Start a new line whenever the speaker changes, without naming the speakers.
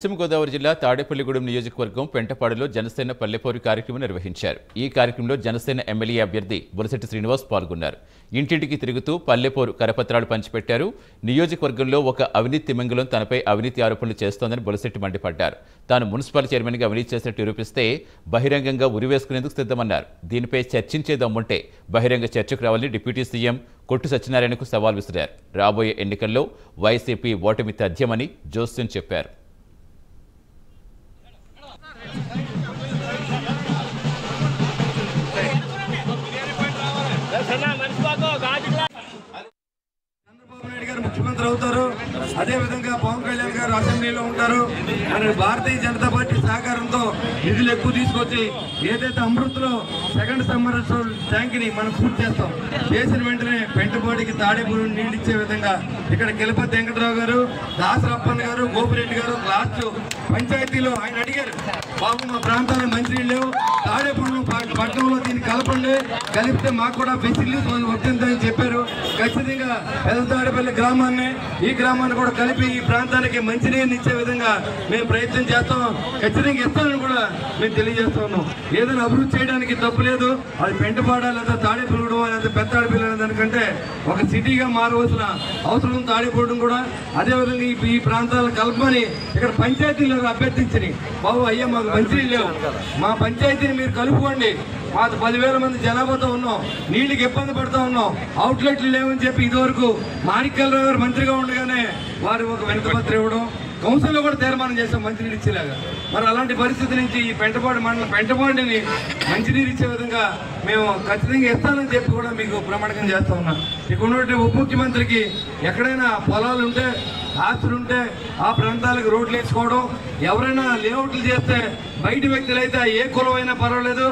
పశ్చిమ గోదావరి జిల్లా తాడేపల్లిగూడెం నియోజకవర్గం పెంటపాడులో జనసేన పల్లెపోరు కార్యక్రమం నిర్వహించారు. ఈ కార్యక్రమంలో జనసేన ఎమ్మెల్యే అభ్యర్థి బొలిశెట్టి శ్రీనివాస్ పాల్గొన్నారు. ఇంటింటికి తిరుగుతూ పల్లెపోరు కరపత్రాలు పంచిపెట్టారు. నియోజకవర్గంలో ఒక అవినీతి తిమింగలం తనపై అవినీతి ఆరోపణలు చేస్తోందని బొలిశెట్టి మండిపడ్డారు. తాను మున్సిపల్ చైర్మన్గా అవినీతి చేసినట్టు నిరూపిస్తే బహిరంగంగా ఉరివేసుకునేందుకు సిద్ధమన్నారు. దీనిపై చర్చించే దమ్ముంటే బహిరంగ చర్చకు రావాలని డిప్యూటీ సీఎం కొట్టు సత్యనారాయణకు సవాల్ విసిరారు. రాబోయే ఎన్నికల్లో వైసీపీ ఓటమి తథ్యమని జోస్యం చెప్పారు.
ముఖ్యమంత్రి అవుతారు. అదే విధంగా పవన్ కళ్యాణ్ గారు అసెంబ్లీలో ఉంటారు. మన భారతీయ జనతా పార్టీ సహకారంతో నిధులు ఎక్కువ తీసుకొచ్చి ఏదైతే అమృత్లో సెకండ్ సమ్మర్సల్ ట్యాంక్ ని మనం పూర్తి చేస్తాం. చేసిన వెంటనే పెంటపాడికి తాడేపూడికి నీళ్ళు ఇచ్చే విధంగా ఇక్కడ కిలపతి వెంకటరావు గారు, దాసరప్పన్ గారు, గోపిరెడ్డి గారు లాస్ట్ పంచాయతీలో ఆయన అడిగారు, బాబు మా ప్రాంతానికి మంచినీళ్ళు లేవు, తాడేపూడి పట్టణంలో దీన్ని కలపండి, కలిపితే మాకు కూడా ఫెసిలిటీస్ వర్తిందని చెప్పారు. ఖచ్చితంగా పెద్ద తాడేపల్లి గ్రామాన్ని ఈ గ్రామాన్ని కూడా కలిపి ఈ ప్రాంతానికి మంచినీరుని ఇచ్చే విధంగా మేము ప్రయత్నం చేస్తాం. ఖచ్చితంగా ఇస్తామని కూడా మేము తెలియజేస్తా ఉన్నాం. ఏదైనా అభివృద్ధి చేయడానికి తప్పు లేదు. అది పెంటపాడ లేదా తాడేపల్లిగూడెం లేదా పెద్ద తాడేపల్లి దానికంటే ఒక సిటీగా మారవలసిన అవసరం తాడేపూడడం కూడా. అదేవిధంగా ఈ ప్రాంతాలను కలపమని ఇక్కడ పంచాయతీలు అభ్యర్థించి, బాబు అయ్యా మాకు మంచినీళ్ళు లేవు, మా పంచాయతీని మీరు కలుపుకోండి, మాకు 10,000 మంది జనాభాతో ఉన్నాం, నీళ్ళకి ఇబ్బంది పడుతూ ఉన్నాం, అవుట్లెట్లు లేవని చెప్పి ఇదివరకు మాణిక్యాలరావు గారు మంత్రిగా ఉండగానే వారు ఒక వినతిపత్రం ఇవ్వడం, కౌన్సిల్లో కూడా తీర్మానం చేస్తాం మంచినీరు ఇచ్చేలాగా. మరి అలాంటి పరిస్థితి నుంచి ఈ పెంటపాడు మండలం పెంటపాడిని మంచినీరు ఇచ్చే విధంగా మేము ఖచ్చితంగా ఇస్తానని చెప్పి కూడా మీకు ప్రమాణకం చేస్తూ ఉన్నాం. ఇక్కడ ఉన్నటువంటి ఉప ముఖ్యమంత్రికి ఎక్కడైనా పొలాలు ఉంటే, ఆస్తులు ఉంటే ఆ ప్రాంతాలకు రోడ్లు వేసుకోవడం, ఎవరైనా లేఅవుట్లు చేస్తే బయట వ్యక్తులు అయితే ఏ కులం అయినా పర్వాలేదు